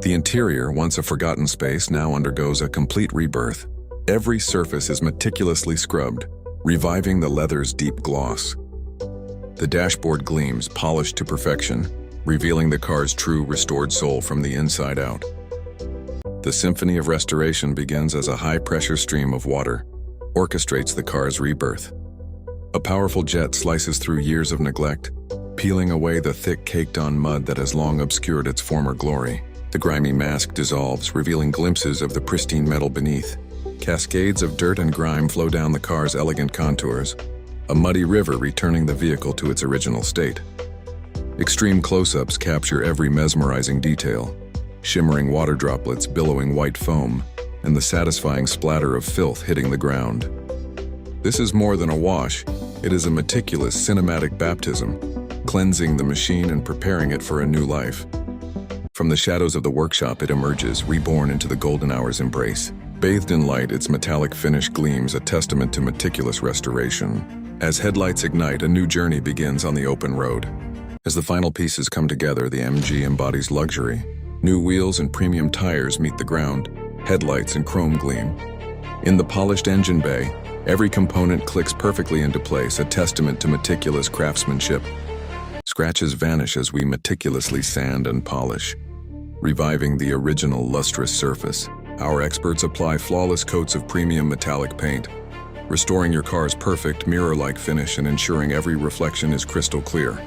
The interior, once a forgotten space, now undergoes a complete rebirth. Every surface is meticulously scrubbed, reviving the leather's deep gloss. The dashboard gleams, polished to perfection, revealing the car's true restored soul from the inside out. The symphony of restoration begins as a high-pressure stream of water orchestrates the car's rebirth. A powerful jet slices through years of neglect, peeling away the thick, caked-on mud that has long obscured its former glory. The grimy mask dissolves, revealing glimpses of the pristine metal beneath. Cascades of dirt and grime flow down the car's elegant contours, a muddy river returning the vehicle to its original state. Extreme close-ups capture every mesmerizing detail, shimmering water droplets billowing white foam, and the satisfying splatter of filth hitting the ground. This is more than a wash, it is a meticulous cinematic baptism, cleansing the machine and preparing it for a new life. From the shadows of the workshop it emerges, reborn into the golden hour's embrace. Bathed in light, its metallic finish gleams, a testament to meticulous restoration. As headlights ignite, a new journey begins on the open road. As the final pieces come together, the MG embodies luxury. New wheels and premium tires meet the ground, headlights and chrome gleam. In the polished engine bay, every component clicks perfectly into place, a testament to meticulous craftsmanship. Scratches vanish as we meticulously sand and polish, reviving the original lustrous surface. Our experts apply flawless coats of premium metallic paint, restoring your car's perfect mirror-like finish and ensuring every reflection is crystal clear.